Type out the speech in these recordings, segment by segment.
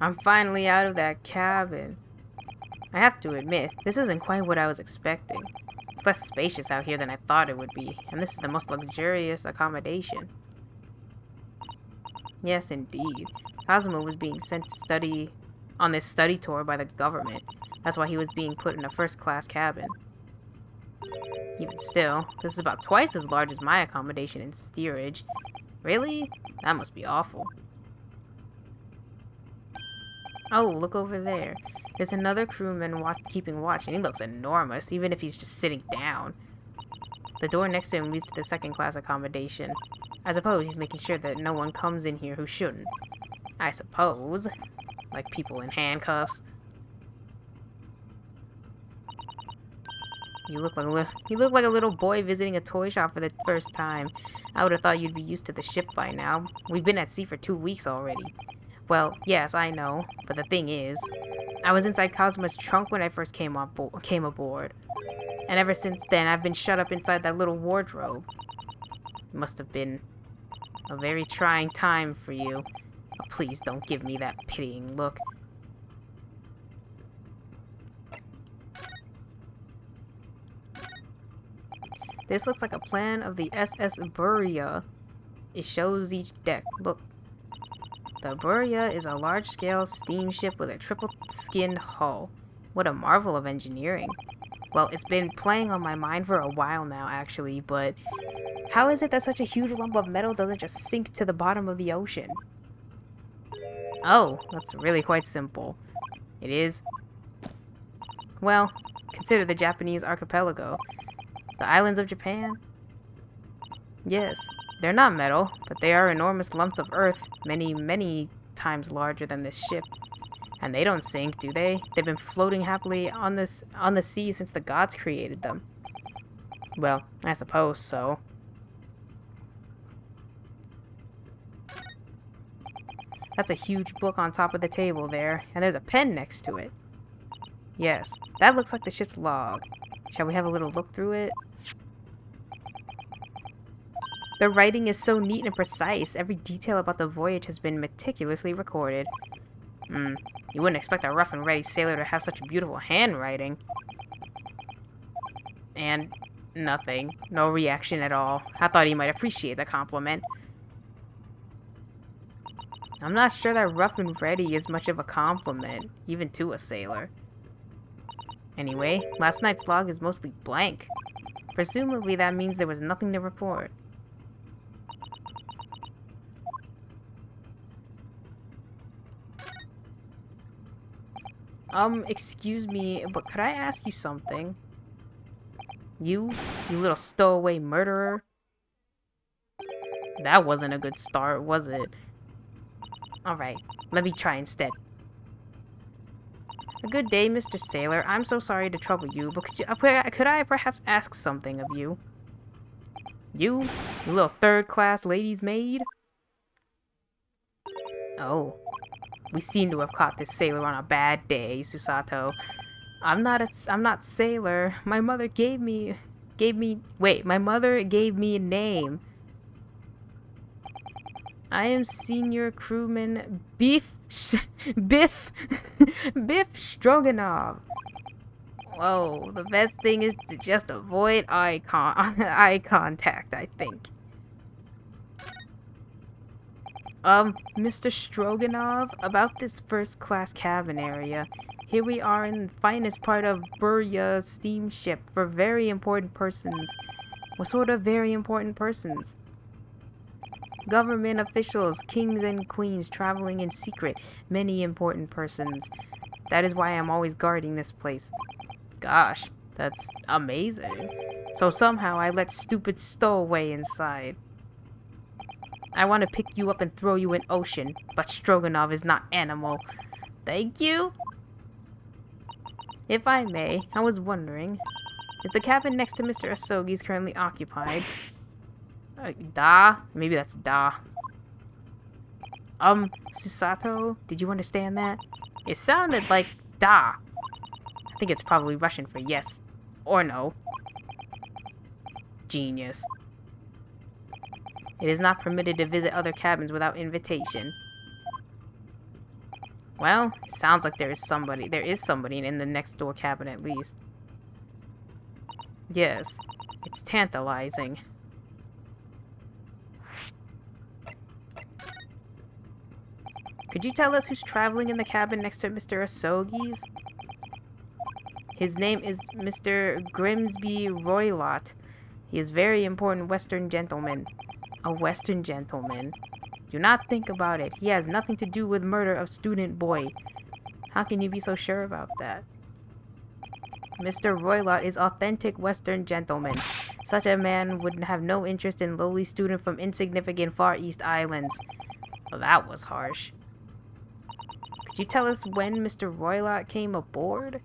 I'm finally out of that cabin. I have to admit, this isn't quite what I was expecting. It's less spacious out here than I thought it would be, and this is the most luxurious accommodation. Yes, indeed. Cosmo was being sent to study on this study tour by the government. That's why he was being put in a first-class cabin. Even still, this is about twice as large as my accommodation in steerage. Really? That must be awful. Oh, look over there. There's another crewman keeping watch, and he looks enormous, even if he's just sitting down. The door next to him leads to the second-class accommodation. I suppose he's making sure that no one comes in here who shouldn't. I suppose. Like people in handcuffs. You look like a little boy visiting a toy shop for the first time. I would have thought you'd be used to the ship by now. We've been at sea for 2 weeks already. Well, yes, I know, but the thing is, I was inside Cosmo's trunk when I first came aboard. And ever since then, I've been shut up inside that little wardrobe. It must have been a very trying time for you. Oh, please don't give me that pitying look. This looks like a plan of the SS Buria. It shows each deck. Look. The Buria is a large-scale steamship with a triple-skinned hull. What a marvel of engineering. Well, it's been playing on my mind for a while now, actually, but how is it that such a huge lump of metal doesn't just sink to the bottom of the ocean? Oh, that's really quite simple. It is. Well, consider the Japanese archipelago. The islands of Japan? Yes, they're not metal, but they are enormous lumps of earth, many, many times larger than this ship. And they don't sink, do they? They've been floating happily on the sea since the gods created them. Well, I suppose so. That's a huge book on top of the table there, and there's a pen next to it. Yes, that looks like the ship's log. Shall we have a little look through it? The writing is so neat and precise. Every detail about the voyage has been meticulously recorded. You wouldn't expect a rough and ready sailor to have such beautiful handwriting. And nothing. No reaction at all. I thought he might appreciate the compliment. I'm not sure that rough and ready is much of a compliment, even to a sailor. Anyway, last night's log is mostly blank. Presumably that means there was nothing to report. Excuse me, but could I ask you something? You little stowaway murderer? That wasn't a good start, was it? Alright, let me try instead. A good day, Mr. Sailor. I'm so sorry to trouble you, but could I perhaps ask something of you? You little third-class lady's maid? Oh. We seem to have caught this sailor on a bad day, Susato. I'm not sailor. My mother gave me a name. I am senior crewman Biff Stroganoff. Whoa, the best thing is to just avoid eye contact, I think. Mr. Stroganoff, about this first-class cabin area. Here we are in the finest part of Buria steamship for very important persons. What sort of very important persons? Government officials, kings and queens traveling in secret. Many important persons. That is why I'm always guarding this place. Gosh, that's amazing. So somehow I let stupid stowaway inside. I want to pick you up and throw you in ocean, but Stroganoff is not animal. Thank you. If I may, I was wondering, is the cabin next to Mr. Asogi's currently occupied? Da? Maybe that's Da. Susato, did you understand that? It sounded like Da. I think it's probably Russian for yes. Or no. Genius. It is not permitted to visit other cabins without invitation. Well, sounds like there is somebody. There is somebody in the next door cabin at least. Yes, it's tantalizing. Could you tell us who's traveling in the cabin next to Mr. Asogi's? His name is Mr. Grimsby Roylott. He is very important Western gentleman. A Western gentleman. Do not think about it. He has nothing to do with murder of student boy. How can you be so sure about that? Mr. Roylott is authentic Western gentleman. Such a man would have no interest in lowly student from insignificant Far East Islands. Well, that was harsh. Could you tell us when Mr. Roylott came aboard?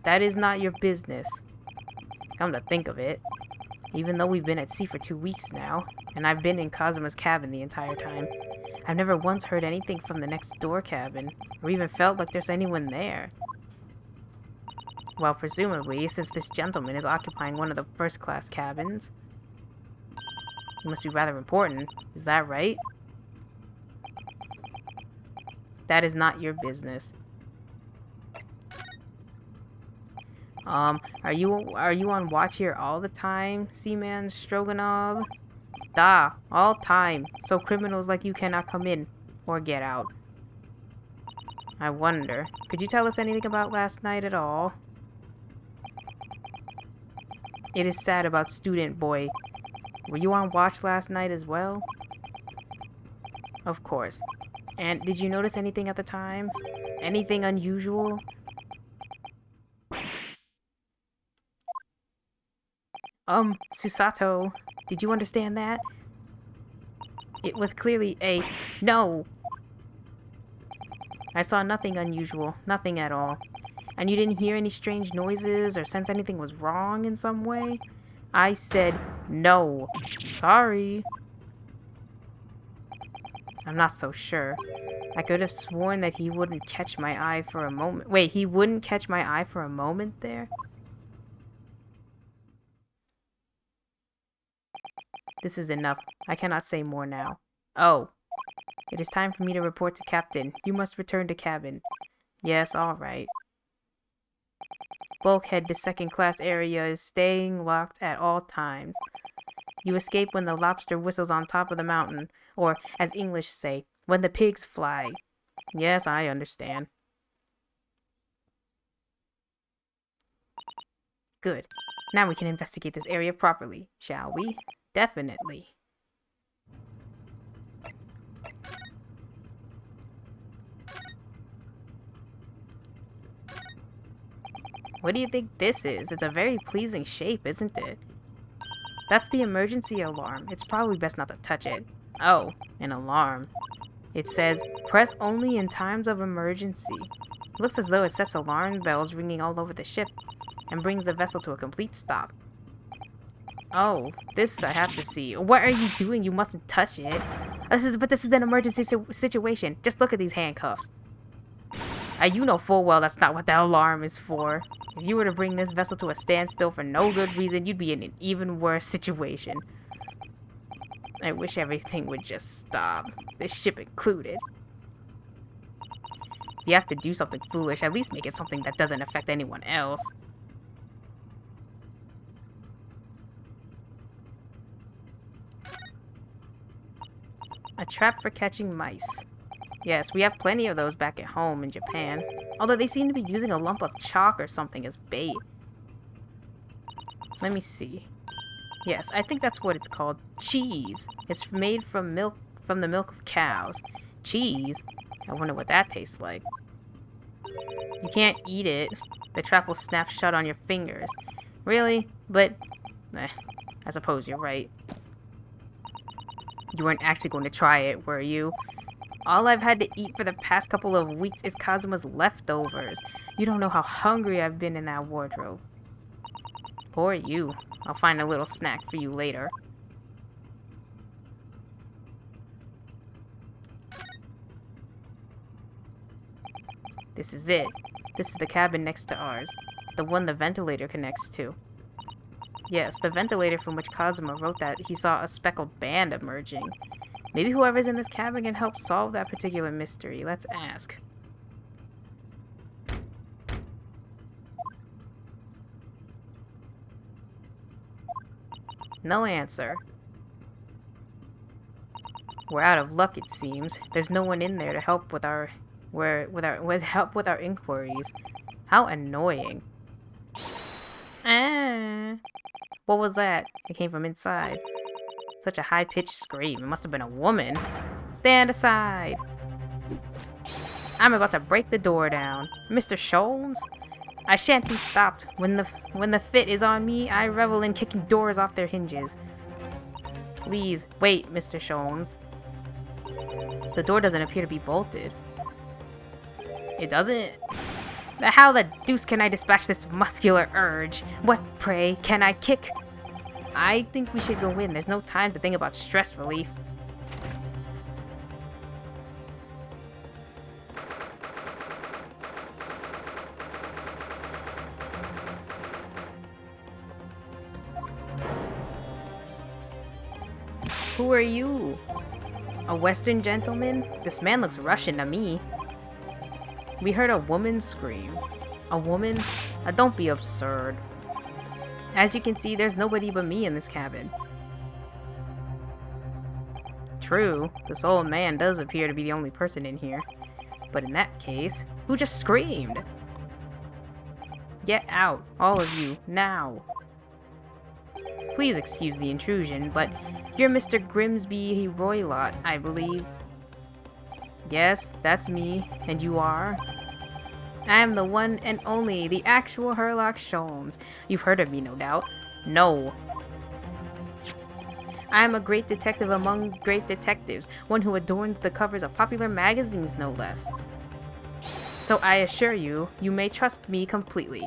That is not your business. Come to think of it. Even though we've been at sea for 2 weeks now, and I've been in Kazuma's cabin the entire time, I've never once heard anything from the next door cabin, or even felt like there's anyone there. Well, presumably, since this gentleman is occupying one of the first-class cabins, he must be rather important. Is that right? That is not your business. Are you on watch here all the time, Seaman Stroganov? Da, all time. So criminals like you cannot come in or get out. I wonder. Could you tell us anything about last night at all? It is sad about student boy. Were you on watch last night as well? Of course. And did you notice anything at the time? Anything unusual? Susato, did you understand that? It was clearly a no. I saw nothing unusual, nothing at all. And you didn't hear any strange noises or sense anything was wrong in some way? I said no. Sorry. I'm not so sure. I could have sworn that he wouldn't catch my eye for a moment. Wait, he wouldn't catch my eye for a moment there? This is enough. I cannot say more now. Oh. It is time for me to report to Captain. You must return to cabin. Yes, all right. Bulkhead to second-class area is staying locked at all times. You escape when the lobster whistles on top of the mountain, or, as English say, when the pigs fly. Yes, I understand. Good. Now we can investigate this area properly, shall we? Definitely. What do you think this is? It's a very pleasing shape, isn't it? That's the emergency alarm. It's probably best not to touch it. Oh, an alarm. It says, press only in times of emergency. Looks as though it sets alarm bells ringing all over the ship and brings the vessel to a complete stop. Oh, this I have to see. What are you doing? You mustn't touch it. This is an emergency situation. Just look at these handcuffs. You know full well that's not what the alarm is for. If you were to bring this vessel to a standstill for no good reason, you'd be in an even worse situation. I wish everything would just stop. This ship included. If you have to do something foolish, at least make it something that doesn't affect anyone else. A trap for catching mice. Yes, we have plenty of those back at home in Japan. Although they seem to be using a lump of chalk or something as bait. Let me see. Yes, I think that's what it's called. Cheese. It's made from the milk of cows. Cheese? I wonder what that tastes like. You can't eat it. The trap will snap shut on your fingers. Really? But, I suppose you're right. You weren't actually going to try it, were you? All I've had to eat for the past couple of weeks is Kazuma's leftovers. You don't know how hungry I've been in that wardrobe. Poor you. I'll find a little snack for you later. This is it. This is the cabin next to ours. The one the ventilator connects to. Yes, the ventilator from which Kazuma wrote that he saw a speckled band emerging. Maybe whoever's in this cabin can help solve that particular mystery. Let's ask. No answer. We're out of luck, it seems. There's no one in there to help with our inquiries. How annoying. Ah. What was that? It came from inside. Such a high-pitched scream. It must have been a woman. Stand aside. I'm about to break the door down. Mr. Sholmes? I shan't be stopped. When the fit is on me, I revel in kicking doors off their hinges. Please, wait, Mr. Sholmes. The door doesn't appear to be bolted. It doesn't? How the deuce can I dispatch this muscular urge? What, pray, can I kick? I think we should go in. There's no time to think about stress relief. Who are you? A Western gentleman? This man looks Russian to me. We heard a woman scream. A woman? Don't be absurd. As you can see, there's nobody but me in this cabin. True, this old man does appear to be the only person in here. But in that case, who just screamed? Get out, all of you, now. Please excuse the intrusion, but you're Mr. Grimsby Roylott, I believe. Yes, that's me, and you are? I am the one and only, the actual Sherlock Sholmes. You've heard of me, no doubt. No. I am a great detective among great detectives, one who adorns the covers of popular magazines, no less. So I assure you, you may trust me completely.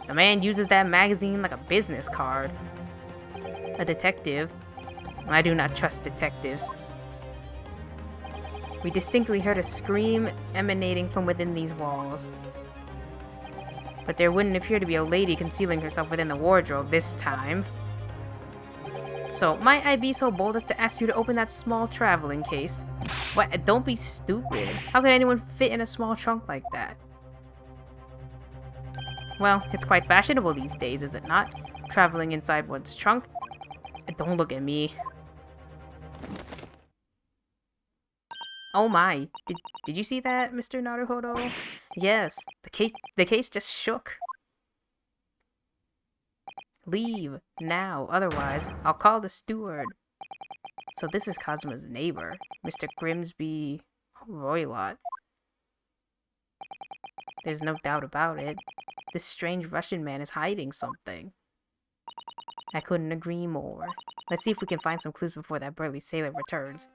The man uses that magazine like a business card. A detective? I do not trust detectives. We distinctly heard a scream emanating from within these walls. But there wouldn't appear to be a lady concealing herself within the wardrobe this time. So, might I be so bold as to ask you to open that small traveling case? What? Don't be stupid. How could anyone fit in a small trunk like that? Well, it's quite fashionable these days, is it not? Traveling inside one's trunk. Don't look at me. Oh my, did you see that, Mr. Naruhodo? Yes, the case just shook. Leave, now, otherwise, I'll call the steward. So this is Cosmo's neighbor, Mr. Grimsby Roylott. There's no doubt about it. This strange Russian man is hiding something. I couldn't agree more. Let's see if we can find some clues before that burly sailor returns.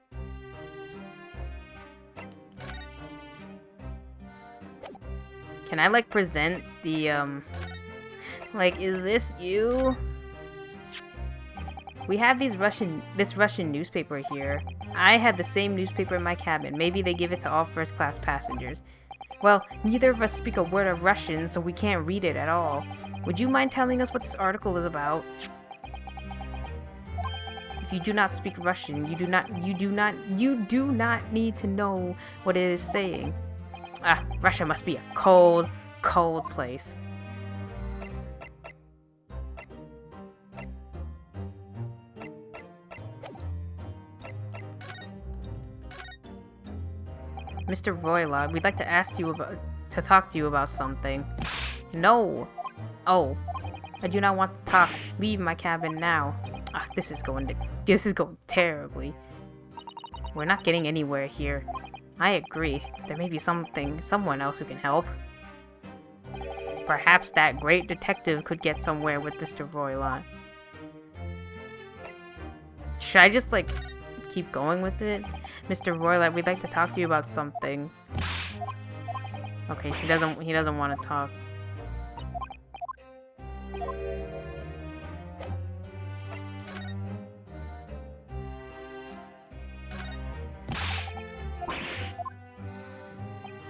Can I, like, present the, like, is this you? We have this Russian newspaper here. I had the same newspaper in my cabin. Maybe they give it to all first-class passengers. Well, neither of us speak a word of Russian, so we can't read it at all. Would you mind telling us what this article is about? If you do not speak Russian, you do not need to know what it is saying. Ah, Russia must be a cold, cold place. Mr. Roylott, we'd like to talk to you about something. No. Oh, I do not want to talk. Leave my cabin now. Ah, this is going terribly. We're not getting anywhere here. I agree. There may be someone else who can help. Perhaps that great detective could get somewhere with Mr. Roylott. Should I just, like, keep going with it? Mr. Roylott, we'd like to talk to you about something. Okay, he doesn't want to talk.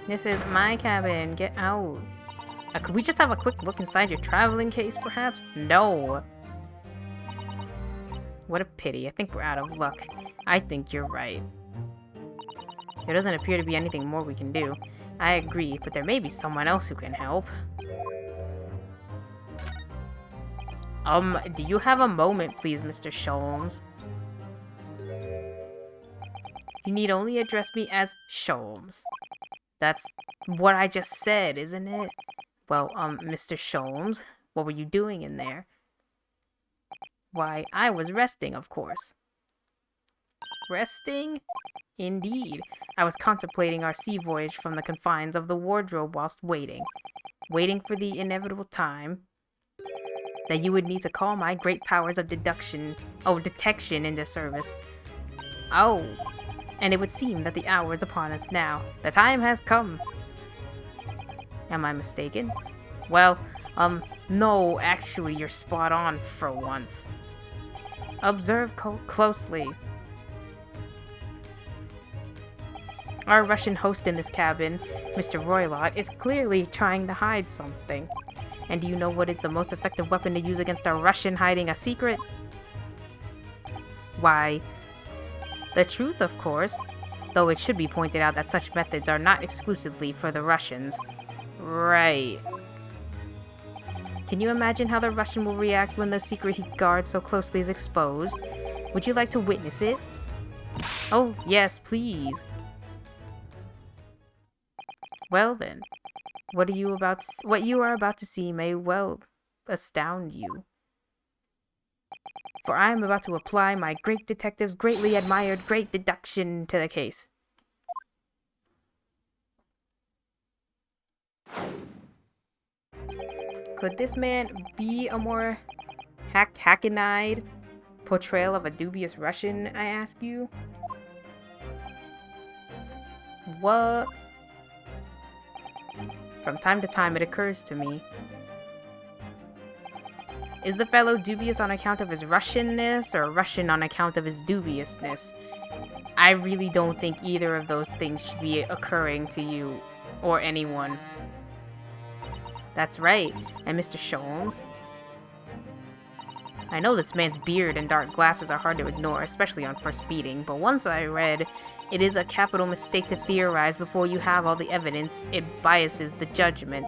This is my cabin. Get out. Could we just have a quick look inside your traveling case, perhaps? No. what a pity. I think we're out of luck. I think you're right. There doesn't appear to be anything more we can do. I agree, but there may be someone else who can help. Do you have a moment, please, Mr. Sholmes? You need only address me as Sholmes. That's what I just said, isn't it? Well, Mr. Sholmes, what were you doing in there? Why, I was resting, of course. Resting? Indeed. I was contemplating our sea voyage from the confines of the wardrobe whilst waiting. Waiting for the inevitable time that you would need to call my great powers of detection into service. Oh, and it would seem that the hour is upon us now. The time has come. Am I mistaken? Well, no, actually, you're spot on for once. Observe closely. Our Russian host in this cabin, Mr. Roylott, is clearly trying to hide something. And do you know what is the most effective weapon to use against a Russian hiding a secret? Why, the truth, of course. Though it should be pointed out that such methods are not exclusively for the Russians. Right. Can you imagine how the Russian will react when the secret he guards so closely is exposed? Would you like to witness it? Oh, yes, please. Well then, what you are about to see may well astound you. For I am about to apply my great detective's greatly admired great deduction to the case. Could this man be a more hackneyed portrayal of a dubious Russian, I ask you? What? From time to time it occurs to me. Is the fellow dubious on account of his Russianness, or Russian on account of his dubiousness? I really don't think either of those things should be occurring to you, or anyone. That's right, and Mr. Sholmes? I know this man's beard and dark glasses are hard to ignore, especially on first meeting, but once I read, it is a capital mistake to theorize before you have all the evidence. It biases the judgment.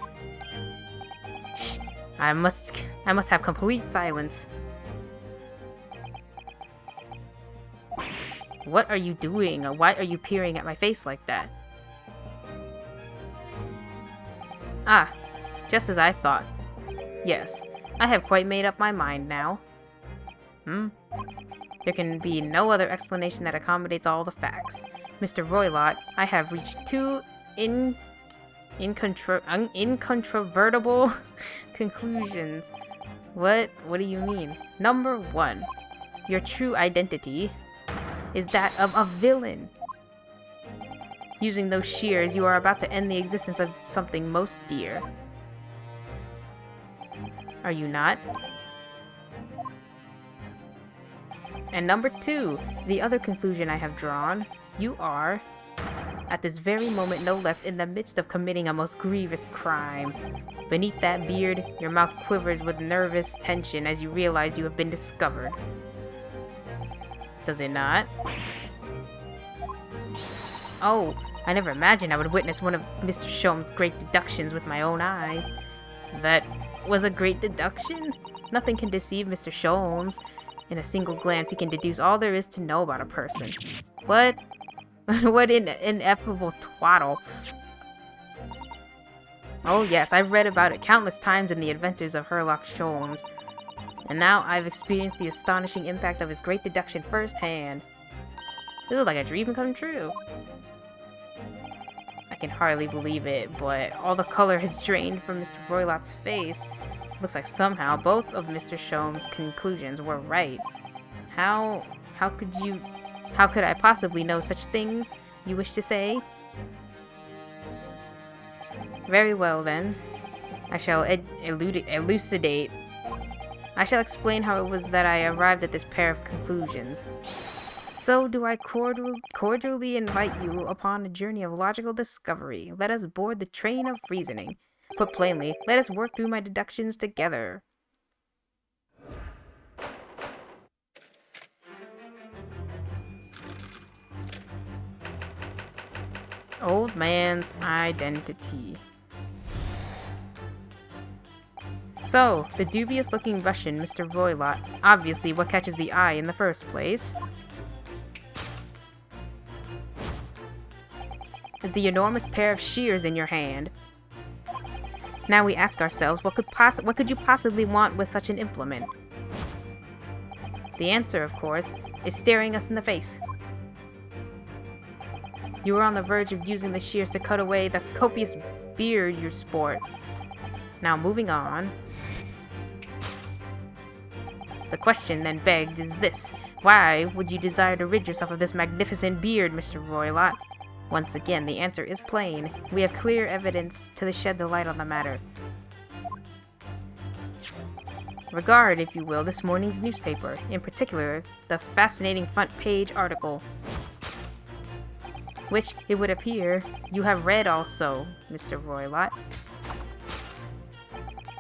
Shh! I must have complete silence. What are you doing? Or why are you peering at my face like that? Ah, just as I thought. Yes, I have quite made up my mind now. There can be no other explanation that accommodates all the facts. Mr. Roylott, I have reached two incontrovertible conclusions. What do you mean? Number 1, your true identity is that of a villain. Using those shears, you are about to end the existence of something most dear. Are you not? And number 2, the other conclusion I have drawn, you are, at this very moment no less, in the midst of committing a most grievous crime. Beneath that beard, your mouth quivers with nervous tension as you realize you have been discovered. Does it not? Oh, I never imagined I would witness one of Mr. Sholmes' great deductions with my own eyes. That was a great deduction? Nothing can deceive Mr. Sholmes. In a single glance, he can deduce all there is to know about a person. What? What an ineffable twaddle. Oh yes, I've read about it countless times in the adventures of Sherlock Sholmes. And now I've experienced the astonishing impact of his great deduction firsthand. This is like a dream come true. I can hardly believe it, but all the color has drained from Mr. Roylott's face. Looks like somehow both of Mr. Sholmes' conclusions were right. How could I possibly know such things, you wish to say? Very well then. I shall elucidate. I shall explain how it was that I arrived at this pair of conclusions. So do I cordially invite you upon a journey of logical discovery. Let us board the train of reasoning. Put plainly, let us work through my deductions together. Old man's identity. So, the dubious-looking Russian, Mr. Voylot, obviously what catches the eye in the first place, is the enormous pair of shears in your hand. Now we ask ourselves, what could you possibly want with such an implement? The answer, of course, is staring us in the face. You were on the verge of using the shears to cut away the copious beard you sport. Now, moving on. The question then begged is this. Why would you desire to rid yourself of this magnificent beard, Mr. Roylott? Once again, the answer is plain. We have clear evidence to shed the light on the matter. Regard, if you will, this morning's newspaper, in particular, the fascinating front page article, which, it would appear, you have read also, Mr. Roylott.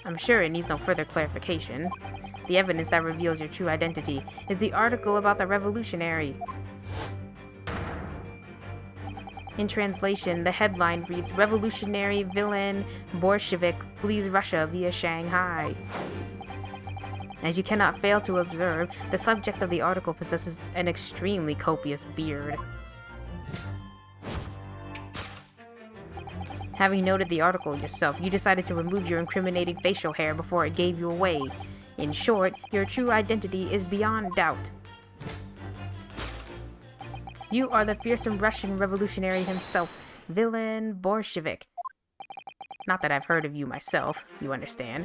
I'm sure it needs no further clarification. The evidence that reveals your true identity is the article about the revolutionary. In translation, the headline reads, Revolutionary Villain Bolshevik Flees Russia via Shanghai. As you cannot fail to observe, the subject of the article possesses an extremely copious beard. Having noted the article yourself, you decided to remove your incriminating facial hair before it gave you away. In short, your true identity is beyond doubt. You are the fearsome Russian revolutionary himself, Villain Bolshevik. Not that I've heard of you myself, you understand.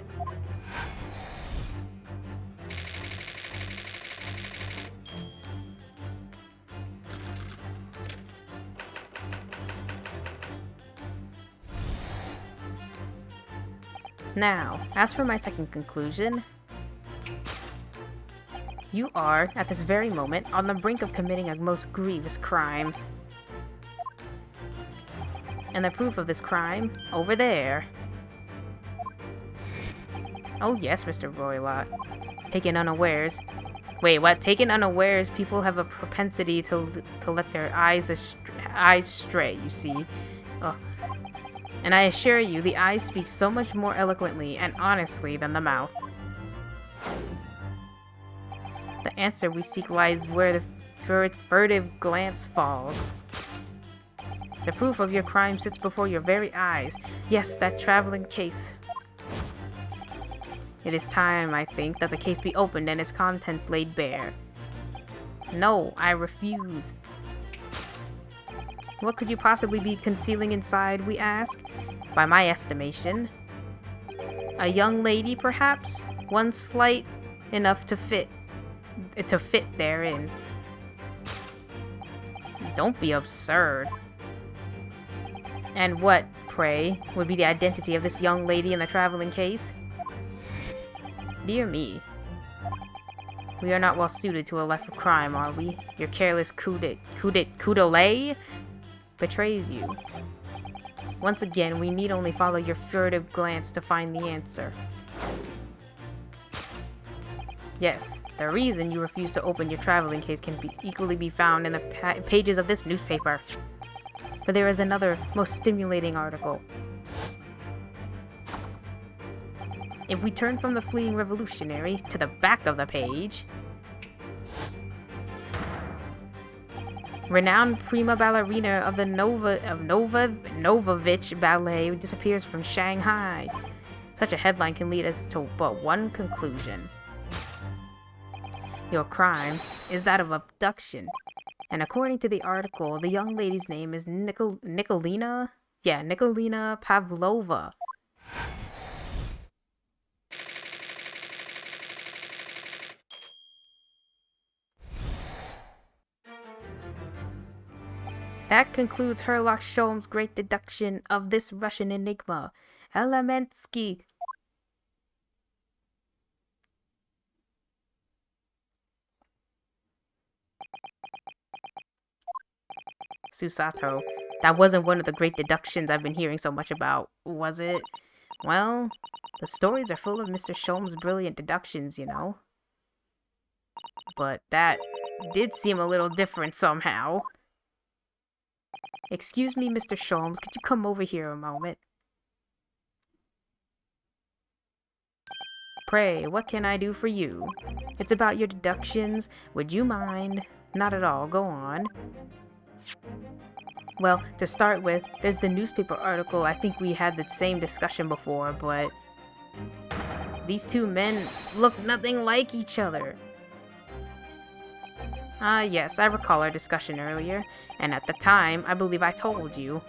Now, as for my second conclusion, you are, at this very moment, on the brink of committing a most grievous crime. And the proof of this crime, over there. Oh yes, Mr. Roylott. Taken unawares. Wait, what? Taken unawares, people have a propensity to let their eyes stray, you see. Ugh. And I assure you, the eyes speak so much more eloquently and honestly than the mouth. The answer we seek lies where the furtive glance falls. The proof of your crime sits before your very eyes. Yes, that traveling case. It is time, I think, that the case be opened and its contents laid bare. No, I refuse. What could you possibly be concealing inside, we ask? By my estimation, a young lady, perhaps? One slight enough to fit therein. Don't be absurd. And what, pray, would be the identity of this young lady in the traveling case? Dear me. We are not well suited to a life of crime, are we? Your careless coup d'oeil betrays you. Once again, we need only follow your furtive glance to find the answer. Yes, the reason you refuse to open your traveling case can equally be found in the pages of this newspaper. For there is another, most stimulating article. If we turn from the fleeing revolutionary to the back of the page, renowned prima ballerina of the Novovich Ballet disappears from Shanghai. Such a headline can lead us to but one conclusion. Your crime is that of abduction. And according to the article, the young lady's name is Nikolina Pavlova. That concludes Herlock Sholmes' great deduction of this Russian enigma. Elemensky. Susato. That wasn't one of the great deductions I've been hearing so much about, was it? Well, the stories are full of Mr. Sholmes' brilliant deductions, you know. But that did seem a little different somehow. Excuse me, Mr. Sholmes, could you come over here a moment? Pray, what can I do for you? It's about your deductions. Would you mind? Not at all. Go on. Well, to start with, there's the newspaper article. I think we had the same discussion before, but these two men look nothing like each other. Yes, I recall our discussion earlier, and at the time, I believe I told you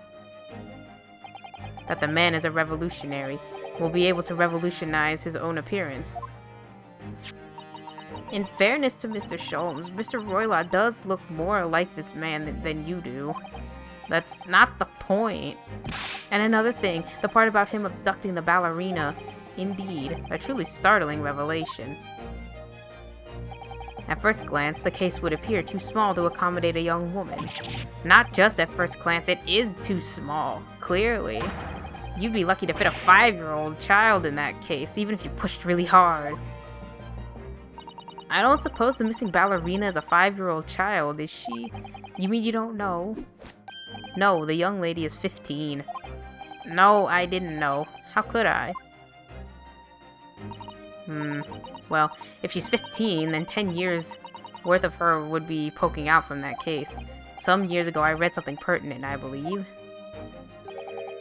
that the man is a revolutionary, will be able to revolutionize his own appearance. In fairness to Mr. Sholmes, Mr. Roylott does look more like this man than you do. That's not the point. And another thing, the part about him abducting the ballerina. Indeed, a truly startling revelation. At first glance, the case would appear too small to accommodate a young woman. Not just at first glance, it is too small, clearly. You'd be lucky to fit a 5-year-old child in that case, even if you pushed really hard. I don't suppose the missing ballerina is a 5-year-old child, is she? You mean you don't know? No, the young lady is 15. No, I didn't know. How could I? Well, if she's 15, then 10 years worth of her would be poking out from that case. Some years ago, I read something pertinent, I believe.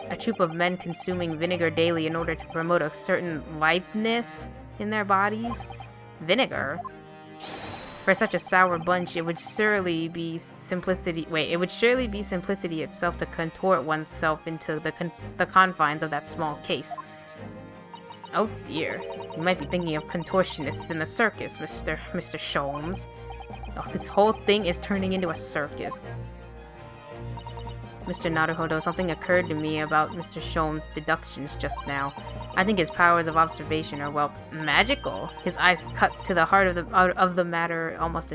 A troop of men consuming vinegar daily in order to promote a certain litheness in their bodies. Vinegar? For such a sour bunch, it would surely be simplicity itself to contort oneself into the confines of that small case. Oh dear, you might be thinking of contortionists in the circus, Mr. Sholmes. Oh, this whole thing is turning into a circus. Mr. Naruhodo, something occurred to me about Mr. Sholmes' deductions just now. I think his powers of observation are, well, magical. His eyes cut to the heart of the matter almost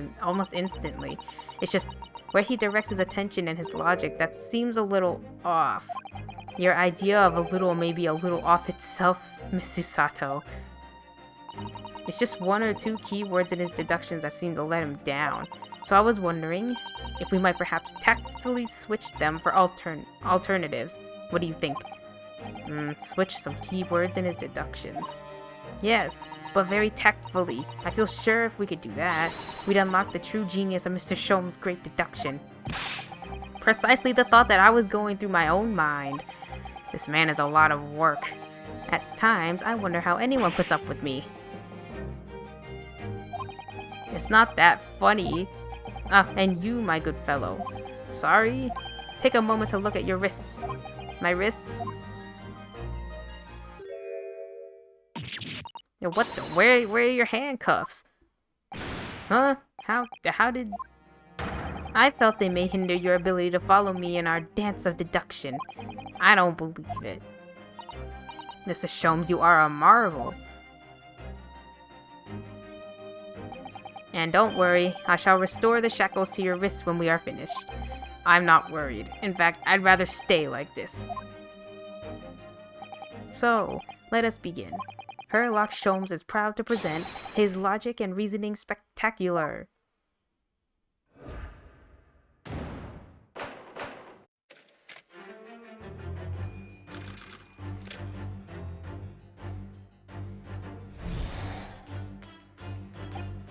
instantly. It's just where he directs his attention and his logic that seems a little off. Your idea of a little may be a little off itself, Miss Susato. It's just one or two keywords in his deductions that seem to let him down. So I was wondering if we might perhaps tactfully switch them for alternatives. What do you think? Switch some keywords in his deductions. Yes, but very tactfully. I feel sure if we could do that, we'd unlock the true genius of Mr. Sholmes' great deduction. Precisely the thought that I was going through my own mind. This man is a lot of work. At times, I wonder how anyone puts up with me. It's not that funny. And you, my good fellow. Sorry? Take a moment to look at your wrists. My wrists? Yo, what the? Where are your handcuffs? Huh? How did... I felt they may hinder your ability to follow me in our dance of deduction. I don't believe it. Mr. Sholmes, you are a marvel. And don't worry, I shall restore the shackles to your wrists when we are finished. I'm not worried. In fact, I'd rather stay like this. So, let us begin. Herlock Sholmes is proud to present his logic and reasoning spectacular.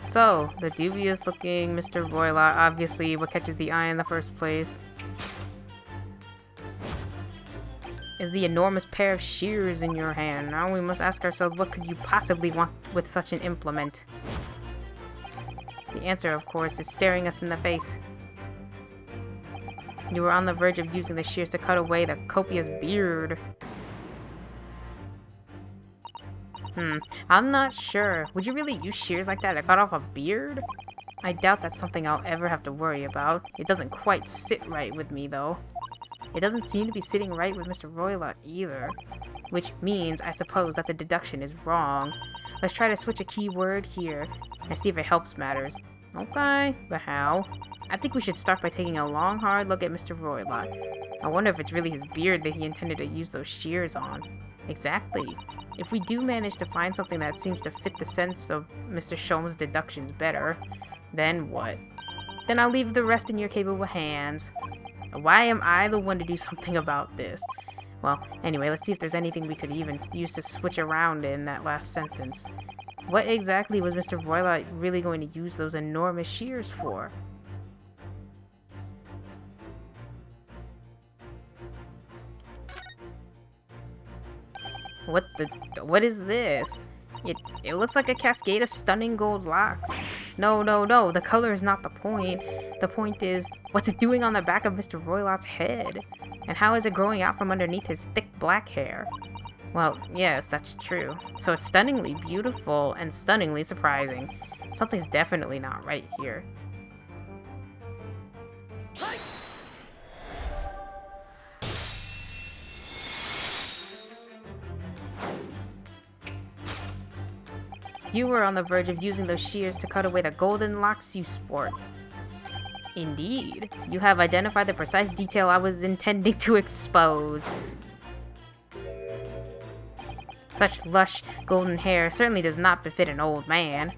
So, the dubious-looking Mr. Roylott, obviously what catches the eye in the first place, is the enormous pair of shears in your hand. Now we must ask ourselves, what could you possibly want with such an implement? The answer, of course, is staring us in the face. You were on the verge of using the shears to cut away the copious beard. I'm not sure. Would you really use shears like that to cut off a beard? I doubt that's something I'll ever have to worry about. It doesn't quite sit right with me, though. It doesn't seem to be sitting right with Mr. Roylott either. Which means, I suppose, that the deduction is wrong. Let's try to switch a key word here and see if it helps matters. Okay, but how? I think we should start by taking a long, hard look at Mr. Roylott. I wonder if it's really his beard that he intended to use those shears on. Exactly. If we do manage to find something that seems to fit the sense of Mr. Sholmes' deductions better, then what? Then I'll leave the rest in your capable hands. Why am I the one to do something about this? Well, anyway, let's see if there's anything we could even use to switch around in that last sentence. What exactly was Mr. Voilat really going to use those enormous shears for? What is this? It looks like a cascade of stunning gold locks. No, the color is not the point. The point is, what's it doing on the back of Mr. Roylott's head? And how is it growing out from underneath his thick black hair? Well, yes, that's true. So it's stunningly beautiful and stunningly surprising. Something's definitely not right here. You were on the verge of using those shears to cut away the golden locks you sport. Indeed. You have identified the precise detail I was intending to expose. Such lush golden hair certainly does not befit an old man.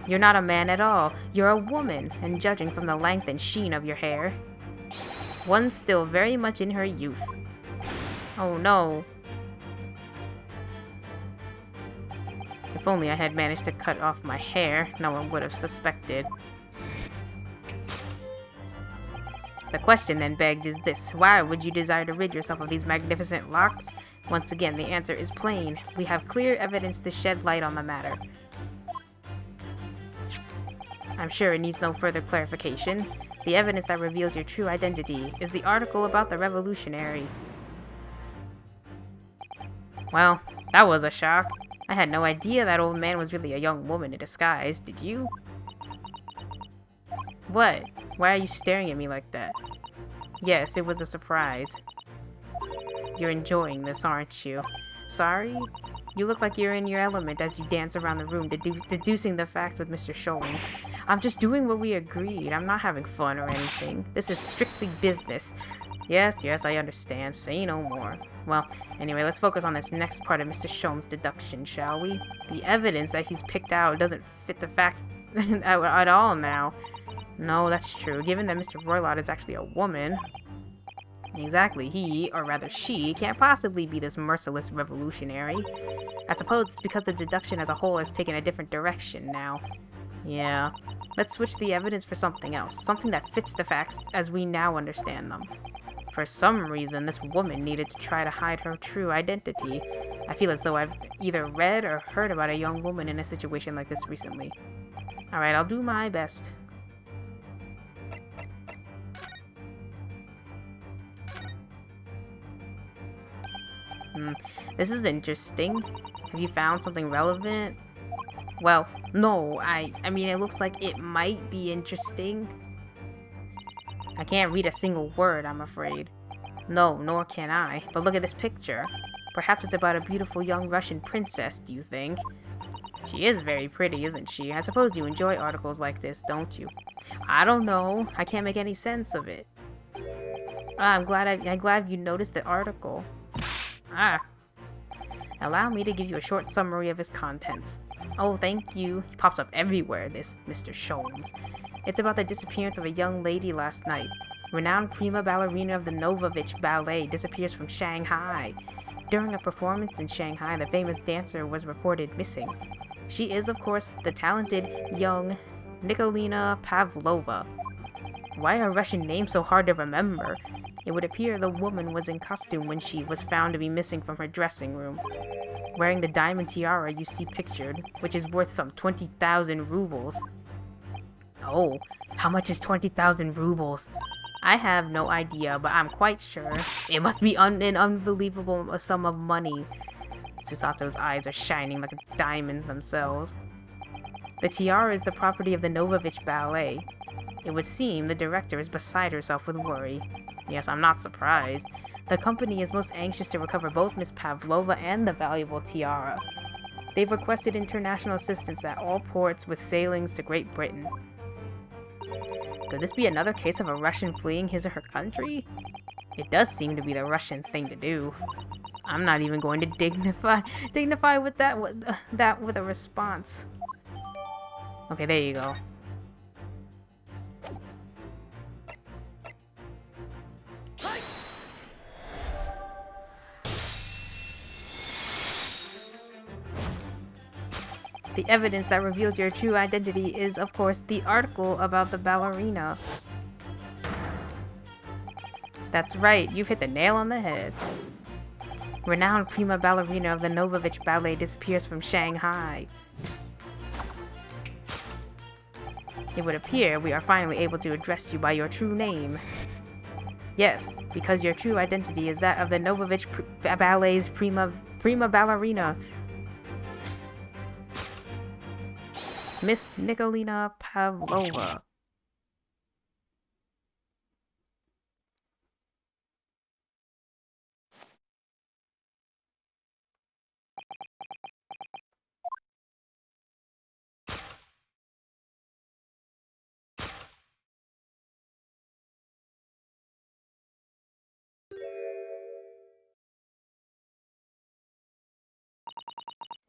You're not a man at all. You're a woman, and judging from the length and sheen of your hair, one still very much in her youth. Oh no. If only I had managed to cut off my hair, no one would have suspected. The question then begged is this: why would you desire to rid yourself of these magnificent locks? Once again, the answer is plain. We have clear evidence to shed light on the matter. I'm sure it needs no further clarification. The evidence that reveals your true identity is the article about the revolutionary. Well, that was a shock. I had no idea that old man was really a young woman in disguise, did you? What? Why are you staring at me like that? Yes, it was a surprise. You're enjoying this, aren't you? Sorry? You look like you're in your element as you dance around the room, deducing the facts with Mr. Sholmes. I'm just doing what we agreed. I'm not having fun or anything. This is strictly business. Yes, I understand. Say no more. Well, anyway, let's focus on this next part of Mr. Sholmes' deduction, shall we? The evidence that he's picked out doesn't fit the facts at all now. No, that's true. Given that Mr. Roylott is actually a woman, exactly, he, or rather she, can't possibly be this merciless revolutionary. I suppose it's because the deduction as a whole has taken a different direction now. Yeah. Let's switch the evidence for something else. Something that fits the facts as we now understand them. For some reason, this woman needed to try to hide her true identity. I feel as though I've either read or heard about a young woman in a situation like this recently. Alright, I'll do my best. This is interesting. Have you found something relevant? Well, no, I mean, it looks like it might be interesting. I can't read a single word, I'm afraid. No, nor can I. But look at this picture. Perhaps it's about a beautiful young Russian princess, do you think? She is very pretty, isn't she? I suppose you enjoy articles like this, don't you? I don't know. I can't make any sense of it. I'm glad you noticed the article. Allow me to give you a short summary of its contents. Oh, thank you. He pops up everywhere, this Mr. Sholmes. It's about the disappearance of a young lady last night. Renowned prima ballerina of the Novovich Ballet disappears from Shanghai. During a performance in Shanghai, the famous dancer was reported missing. She is, of course, the talented young Nikolina Pavlova. Why are Russian names so hard to remember? It would appear the woman was in costume when she was found to be missing from her dressing room, wearing the diamond tiara you see pictured, which is worth some 20,000 rubles. Oh, how much is 20,000 rubles? I have no idea, but I'm quite sure it must be an unbelievable sum of money. Susato's eyes are shining like diamonds themselves. The tiara is the property of the Novovich Ballet. It would seem the director is beside herself with worry. Yes, I'm not surprised. The company is most anxious to recover both Miss Pavlova and the valuable tiara. They've requested international assistance at all ports with sailings to Great Britain. Could this be another case of a Russian fleeing his or her country? It does seem to be the Russian thing to do. I'm not even going to dignify with that with a response. Okay, there you go. The evidence that reveals your true identity is, of course, the article about the ballerina. That's right, you've hit the nail on the head. Renowned prima ballerina of the Novovich Ballet disappears from Shanghai. It would appear we are finally able to address you by your true name. Yes, because your true identity is that of the Novovich Ballet's prima ballerina, Miss Nikolina Pavlova.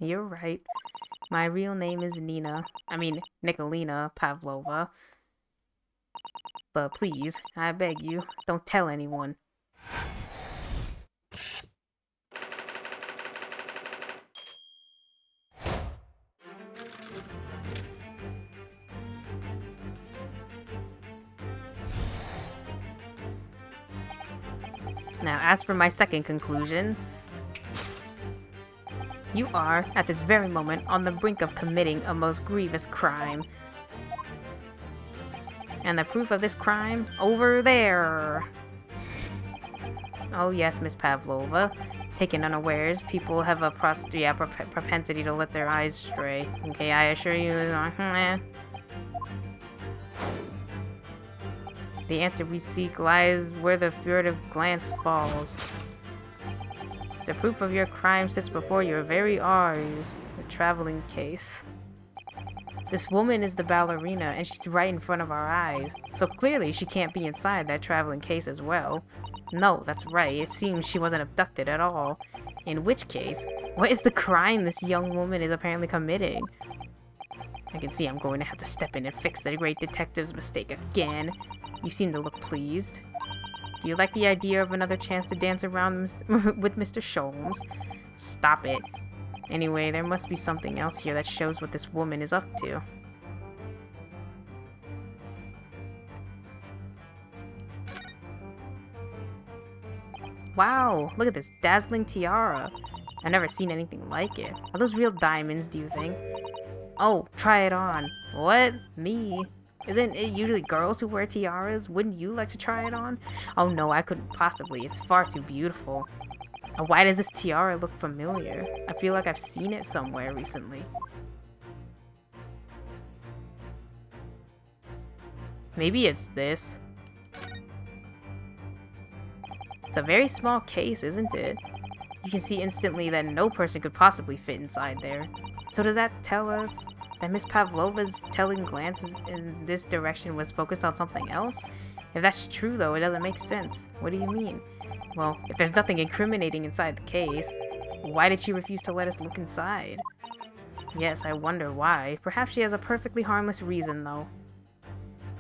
You're right. My real name is Nikolina Pavlova. But please, I beg you, don't tell anyone. Now, as for my second conclusion, you are, at this very moment, on the brink of committing a most grievous crime. And the proof of this crime, over there! Oh yes, Miss Pavlova. Taken unawares, people have a propensity to let their eyes stray. Okay, I assure you... The answer we seek lies where the furtive glance falls. The proof of your crime sits before your very eyes. The traveling case. This woman is the ballerina, and she's right in front of our eyes. So clearly she can't be inside that traveling case as well. No, that's right. It seems she wasn't abducted at all. In which case, what is the crime this young woman is apparently committing? I can see I'm going to have to step in and fix the great detective's mistake again. You seem to look pleased. Do you like the idea of another chance to dance around with Mr. Sholmes? Stop it. Anyway, there must be something else here that shows what this woman is up to. Wow, look at this dazzling tiara. I've never seen anything like it. Are those real diamonds, do you think? Oh, try it on. What? Me? Isn't it usually girls who wear tiaras? Wouldn't you like to try it on? Oh no, I couldn't possibly. It's far too beautiful. Why does this tiara look familiar? I feel like I've seen it somewhere recently. Maybe it's this. It's a very small case, isn't it? You can see instantly that no person could possibly fit inside there. So does that tell us that Miss Pavlova's telling glances in this direction was focused on something else? If that's true, though, it doesn't make sense. What do you mean? Well, if there's nothing incriminating inside the case, why did she refuse to let us look inside? Yes, I wonder why. Perhaps she has a perfectly harmless reason, though.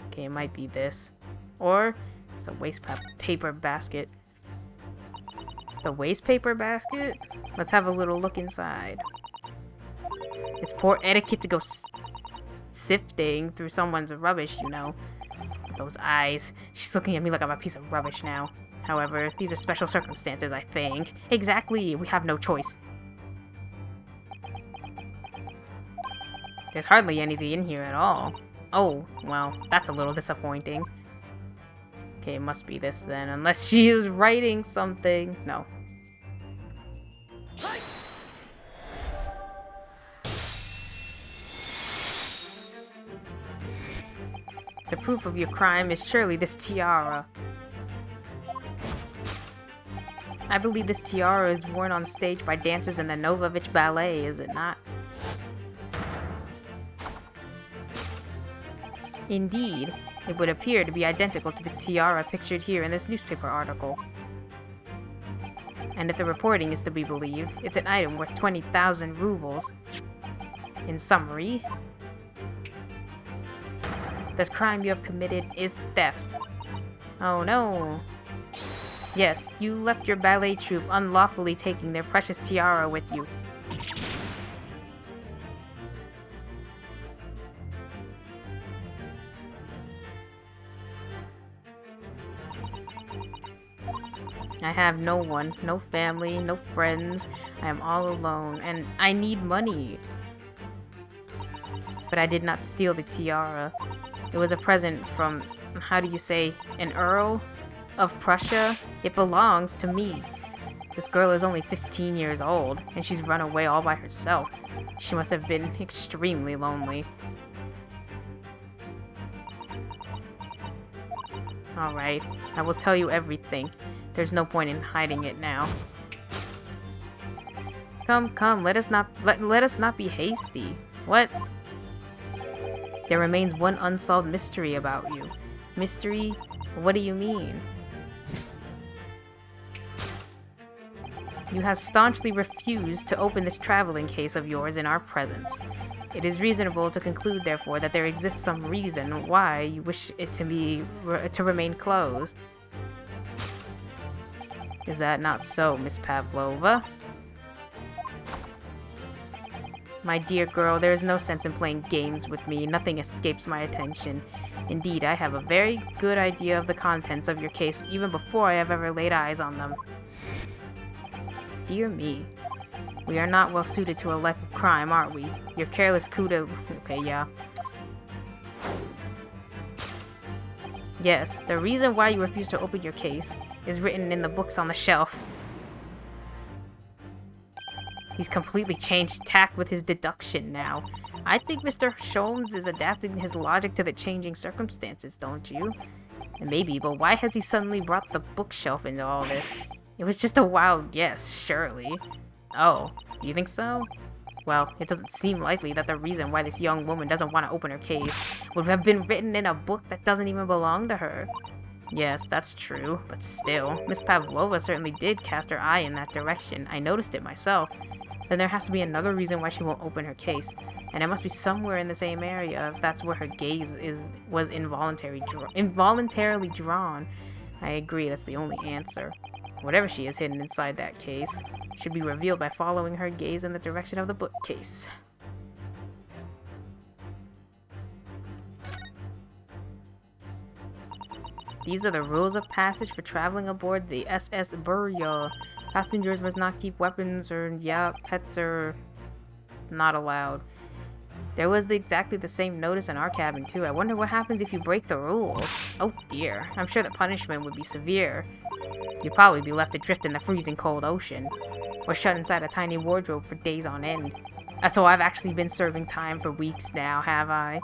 Okay, it might be this. Or it's a waste paper basket. The waste paper basket? Let's have a little look inside. It's poor etiquette to go sifting through someone's rubbish, you know. With those eyes. She's looking at me like I'm a piece of rubbish now. However, these are special circumstances, I think. Exactly, we have no choice. There's hardly anything in here at all. Oh, well, that's a little disappointing. Okay, it must be this then, unless she is writing something. No. The proof of your crime is surely this tiara. I believe this tiara is worn on stage by dancers in the Novovich Ballet, is it not? Indeed, it would appear to be identical to the tiara pictured here in this newspaper article. And if the reporting is to be believed, it's an item worth 20,000 rubles. In summary, this crime you have committed is theft. Oh no. Yes, you left your ballet troupe unlawfully taking their precious tiara with you. I have no one, no family, no friends. I am all alone, and I need money. But I did not steal the tiara. It was a present from, how do you say, an Earl of Prussia? It belongs to me. This girl is only 15 years old, and she's run away all by herself. She must have been extremely lonely. Alright, I will tell you everything. There's no point in hiding it now. Come, let us not be hasty. What? There remains one unsolved mystery about you. Mystery? What do you mean? You have staunchly refused to open this traveling case of yours in our presence. It is reasonable to conclude, therefore, that there exists some reason why you wish it to remain closed. Is that not so, Miss Pavlova? My dear girl, there is no sense in playing games with me. Nothing escapes my attention. Indeed, I have a very good idea of the contents of your case even before I have ever laid eyes on them. Dear me. We are not well suited to a life of crime, are we? Your careless coup de... Okay, yeah. Yes, the reason why you refuse to open your case is written in the books on the shelf. He's completely changed tack with his deduction now. I think Mr. Sholmes is adapting his logic to the changing circumstances, don't you? And maybe, but why has he suddenly brought the bookshelf into all this? It was just a wild guess, surely. Oh, do you think so? Well, it doesn't seem likely that the reason why this young woman doesn't want to open her case would have been written in a book that doesn't even belong to her. Yes, that's true, but still, Miss Pavlova certainly did cast her eye in that direction. I noticed it myself. Then there has to be another reason why she won't open her case, and it must be somewhere in the same area if that's where her gaze was involuntarily drawn. I agree, that's the only answer. Whatever she has hidden inside that case should be revealed by following her gaze in the direction of the bookcase. These are the rules of passage for traveling aboard the SS Burya. Passengers must not keep weapons or, pets are not allowed. There was exactly the same notice in our cabin too. I wonder what happens if you break the rules. Oh dear, I'm sure the punishment would be severe. You'd probably be left adrift in the freezing cold ocean, or shut inside a tiny wardrobe for days on end. So I've actually been serving time for weeks now, have I?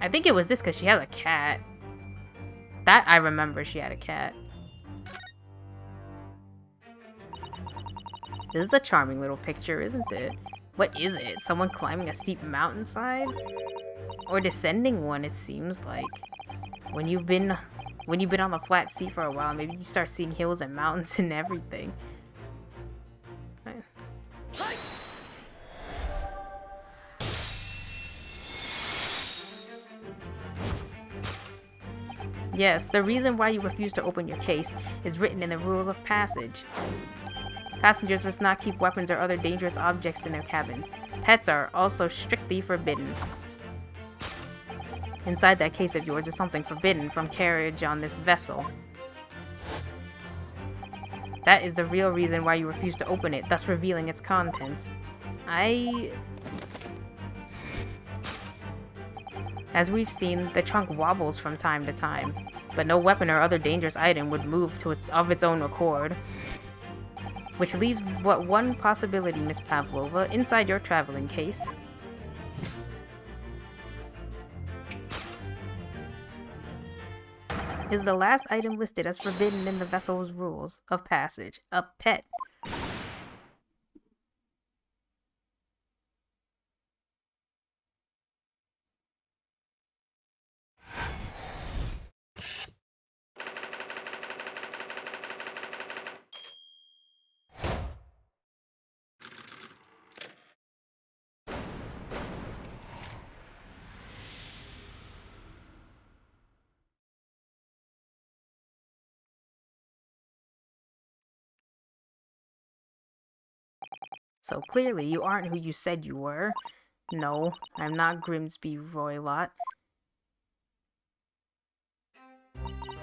I think it was this because she has a cat. That I remember, she had a cat. This is a charming little picture, isn't it? What is it? Someone climbing a steep mountainside? Or descending one, it seems like. When you've been on the flat sea for a while, maybe you start seeing hills and mountains and everything. Yes, the reason why you refuse to open your case is written in the rules of passage. Passengers must not keep weapons or other dangerous objects in their cabins. Pets are also strictly forbidden. Inside that case of yours is something forbidden from carriage on this vessel. That is the real reason why you refuse to open it, thus revealing its contents. As we've seen, the trunk wobbles from time to time, but no weapon or other dangerous item would move of its own accord. Which leaves but one possibility, Miss Pavlova, inside your traveling case. Is the last item listed as forbidden in the vessel's rules of passage a pet? So clearly, you aren't who you said you were. No, I'm not Grimsby Roylott.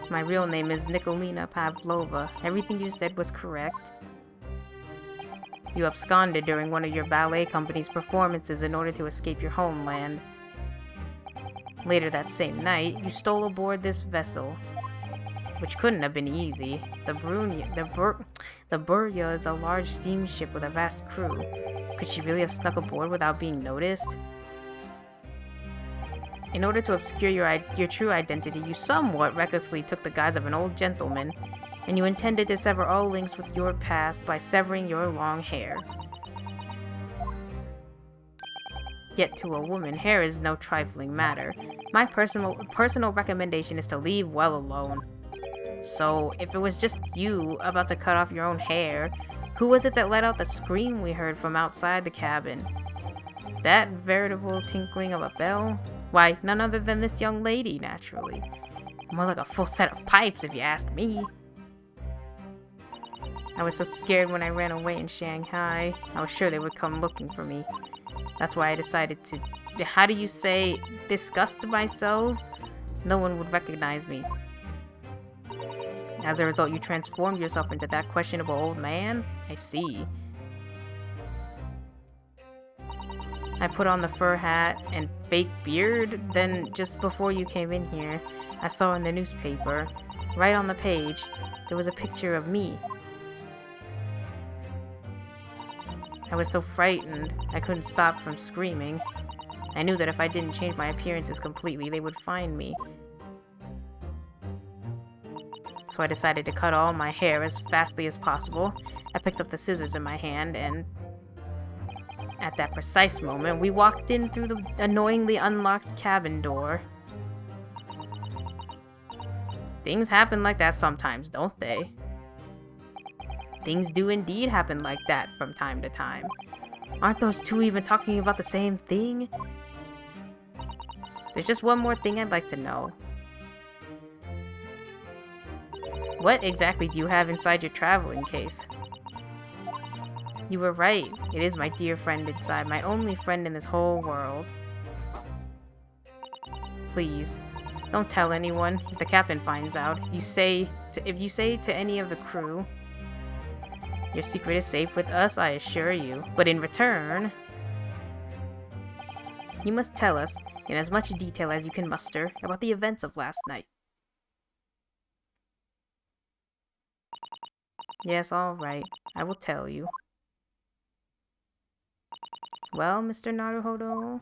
My real name is Nikolina Pavlova. Everything you said was correct. You absconded during one of your ballet company's performances in order to escape your homeland. Later that same night, you stole aboard this vessel, which couldn't have been easy. The Burya is a large steamship with a vast crew. Could she really have snuck aboard without being noticed? In order to obscure your true identity, you somewhat recklessly took the guise of an old gentleman, and you intended to sever all links with your past by severing your long hair. Yet to a woman, hair is no trifling matter. My personal recommendation is to leave well alone. So, if it was just you about to cut off your own hair, who was it that let out the scream we heard from outside the cabin? That veritable tinkling of a bell? Why, none other than this young lady, naturally. More like a full set of pipes, if you ask me. I was so scared when I ran away in Shanghai. I was sure they would come looking for me. That's why I decided to, how do you say, disgust myself? No one would recognize me. As a result, you transformed yourself into that questionable old man? I see. I put on the fur hat and fake beard. Then, just before you came in here, I saw in the newspaper, right on the page, there was a picture of me. I was so frightened, I couldn't stop from screaming. I knew that if I didn't change my appearances completely, they would find me. So I decided to cut all my hair as fastly as possible. I picked up the scissors in my hand, and at that precise moment, we walked in through the annoyingly unlocked cabin door. Things happen like that sometimes, don't they? Things do indeed happen like that from time to time. Aren't those two even talking about the same thing? There's just one more thing I'd like to know. What exactly do you have inside your traveling case? You were right. It is my dear friend inside, my only friend in this whole world. Please, don't tell anyone. If the captain finds out, if you say to any of the crew, your secret is safe with us, I assure you. But in return, you must tell us, in as much detail as you can muster, about the events of last night. Yes, all right. I will tell you. Well, Mr. Naruhodo,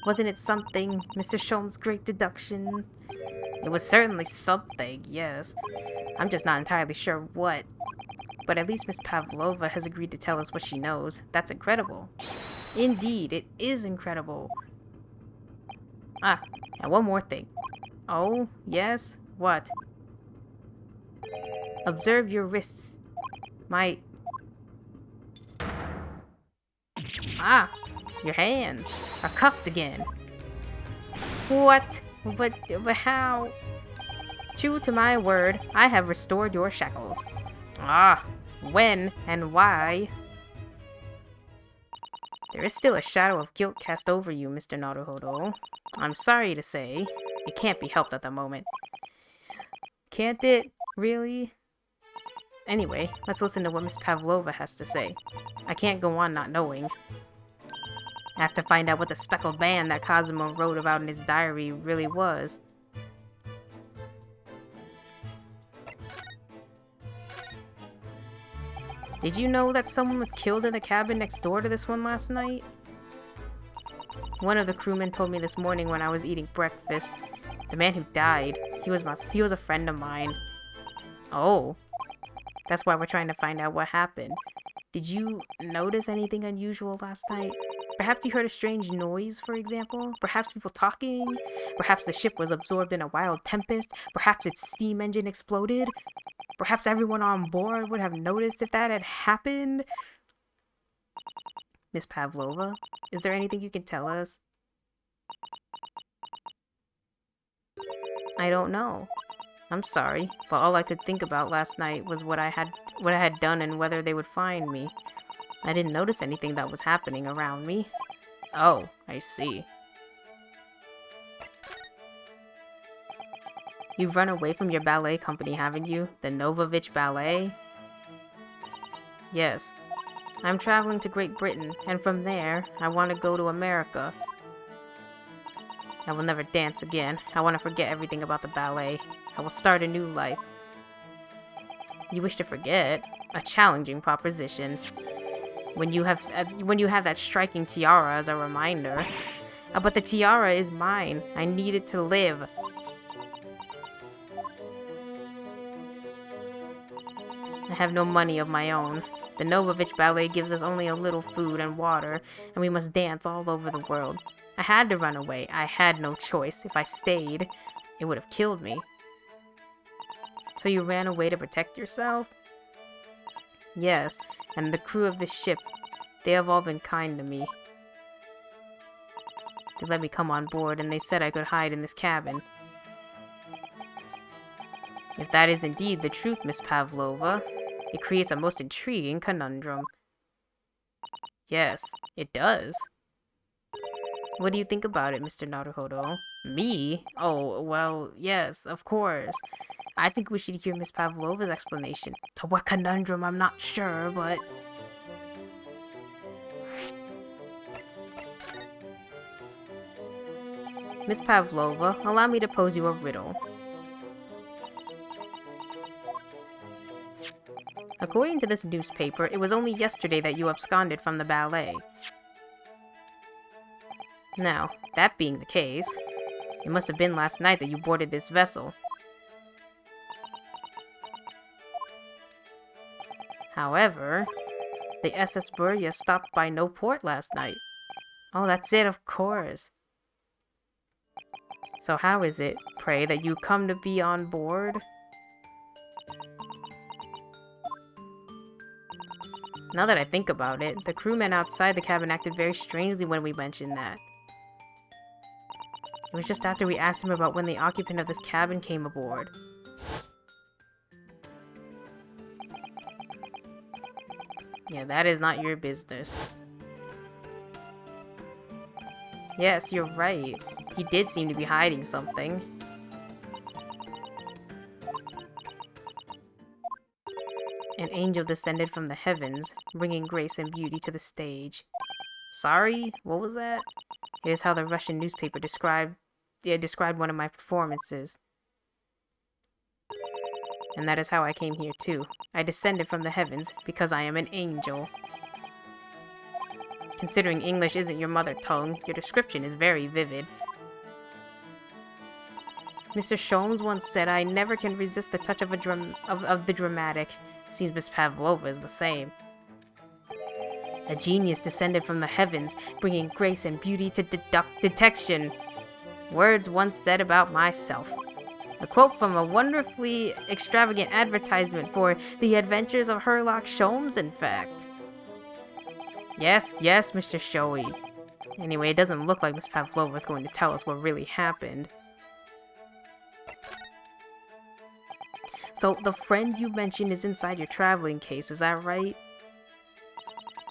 wasn't it something, Mr. Shulm's great deduction? It was certainly something, yes. I'm just not entirely sure what. But at least Miss Pavlova has agreed to tell us what she knows. That's incredible. Indeed, it is incredible. Ah, and one more thing. Oh, yes? What? Observe your wrists. Ah, your hands are cuffed again. What? But how? True to my word, I have restored your shackles. Ah, when and why? There is still a shadow of guilt cast over you, Mr. Naruhodo. I'm sorry to say, it can't be helped at the moment. Can't it? Really? Anyway, let's listen to what Miss Pavlova has to say. I can't go on not knowing. I have to find out what the speckled band that Cosimo wrote about in his diary really was. Did you know that someone was killed in the cabin next door to this one last night? One of the crewmen told me this morning when I was eating breakfast. The man who died, he was a friend of mine. Oh. That's why we're trying to find out what happened. Did you notice anything unusual last night? Perhaps you heard a strange noise, for example? Perhaps people talking? Perhaps the ship was absorbed in a wild tempest? Perhaps its steam engine exploded? Perhaps everyone on board would have noticed if that had happened? Miss Pavlova, is there anything you can tell us? I don't know. I'm sorry, but all I could think about last night was what I had done and whether they would find me. I didn't notice anything that was happening around me. Oh, I see. You've run away from your ballet company, haven't you? The Novovich Ballet? Yes. I'm traveling to Great Britain, and from there, I want to go to America. I will never dance again. I want to forget everything about the ballet. I will start a new life. You wish to forget? A challenging proposition. When you have that striking tiara as a reminder. But the tiara is mine. I need it to live. I have no money of my own. The Novovich Ballet gives us only a little food and water, and we must dance all over the world. I had to run away. I had no choice. If I stayed, it would have killed me. So you ran away to protect yourself? Yes, and the crew of this ship, they have all been kind to me. They let me come on board, and they said I could hide in this cabin. If that is indeed the truth, Miss Pavlova, it creates a most intriguing conundrum. Yes, it does. What do you think about it, Mr. Naruhodo? Me? Oh, well, yes, of course. I think we should hear Miss Pavlova's explanation. To what conundrum, I'm not sure, but... Miss Pavlova, allow me to pose you a riddle. According to this newspaper, it was only yesterday that you absconded from the ballet. Now, that being the case, it must have been last night that you boarded this vessel. However, the SS Burya stopped by no port last night. Oh, that's it, of course. So how is it, pray, that you come to be on board? Now that I think about it, the crewmen outside the cabin acted very strangely when we mentioned that. It was just after we asked him about when the occupant of this cabin came aboard. Yeah, that is not your business. Yes, you're right. He did seem to be hiding something. An angel descended from the heavens, bringing grace and beauty to the stage. Sorry? What was that? It is how the Russian newspaper described one of my performances. And that is how I came here too. I descended from the heavens because I am an angel. Considering English isn't your mother tongue, your description is very vivid. Mr. Sholmes once said I never can resist the touch of the dramatic. Seems Miss Pavlova is the same. A genius descended from the heavens, bringing grace and beauty to detection. Words once said about myself. A quote from a wonderfully extravagant advertisement for the adventures of Herlock Sholmes, in fact. Yes, Mr. Shoei. Anyway, it doesn't look like Miss Pavlova is going to tell us what really happened. So, the friend you mentioned is inside your traveling case, is that right?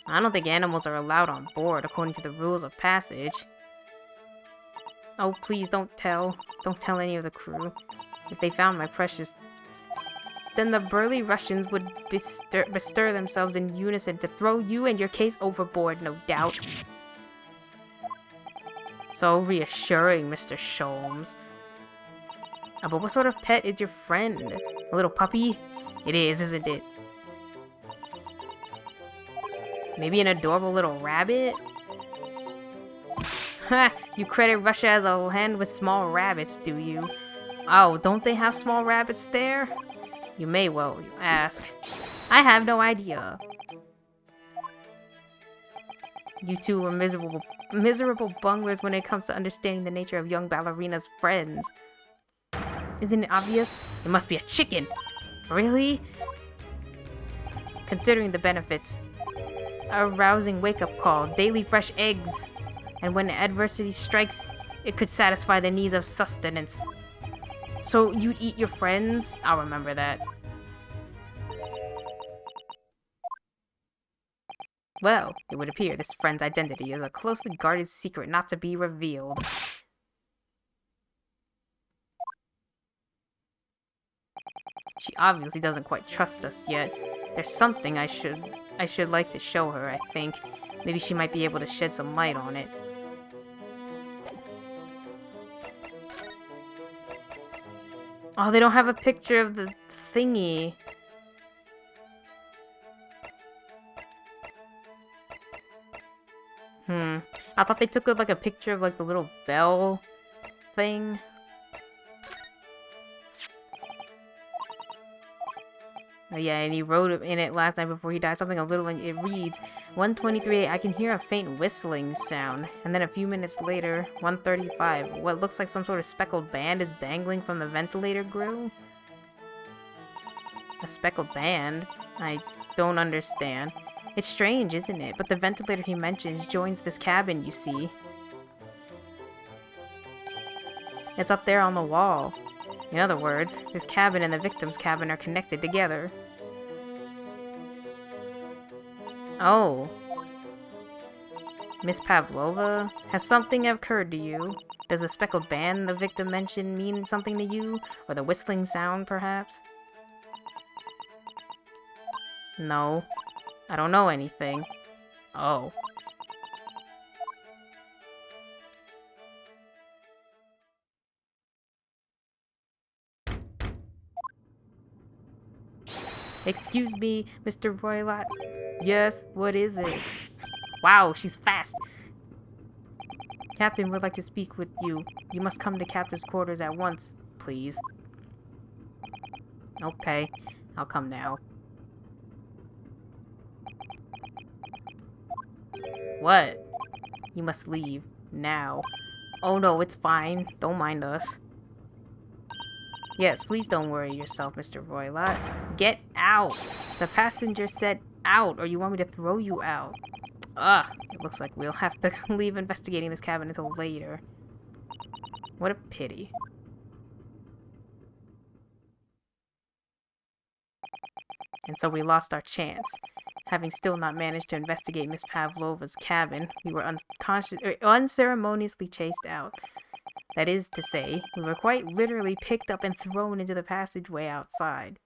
I don't think animals are allowed on board according to the rules of passage. Oh, please don't tell. Don't tell any of the crew. If they found my precious... Then the burly Russians would bestir themselves in unison to throw you and your case overboard, no doubt. So reassuring, Mr. Sholmes. But what sort of pet is your friend? A little puppy? It is, isn't it? Maybe an adorable little rabbit? Ha! You credit Russia as a land with small rabbits, do you? Oh, don't they have small rabbits there? You may well ask. I have no idea. You two are miserable bunglers when it comes to understanding the nature of young ballerina's friends. Isn't it obvious? It must be a chicken. Really? Considering the benefits. A rousing wake-up call, daily fresh eggs. And when adversity strikes, it could satisfy the needs of sustenance. So you'd eat your friends? I'll remember that. Well, it would appear this friend's identity is a closely guarded secret not to be revealed. She obviously doesn't quite trust us yet. There's something I should like to show her, I think. Maybe she might be able to shed some light on it. Oh, they don't have a picture of the thingy. I thought they took like a picture of like the little bell thing. Oh, yeah, and he wrote in it last night before he died something a little, and it reads, 1:23, I can hear a faint whistling sound. And then a few minutes later, 1:35, what looks like some sort of speckled band is dangling from the ventilator grill? A speckled band? I don't understand. It's strange, isn't it? But the ventilator he mentions joins this cabin, you see. It's up there on the wall. In other words, this cabin and the victim's cabin are connected together. Oh. Miss Pavlova, has something occurred to you? Does the speckled band the victim mentioned mean something to you? Or the whistling sound, perhaps? No. I don't know anything. Oh. Excuse me, Mr. Roylott? Yes, what is it? Wow, she's fast! Captain would like to speak with you. You must come to Captain's quarters at once, please. Okay, I'll come now. What? You must leave. Now. Oh no, it's fine. Don't mind us. Yes, please don't worry yourself, Mr. Roylott. Get out! The passenger said out, or you want me to throw you out? Ugh, it looks like we'll have to leave investigating this cabin until later. What a pity. And so we lost our chance. Having still not managed to investigate Miss Pavlova's cabin, we were unceremoniously chased out. That is to say, we were quite literally picked up and thrown into the passageway outside.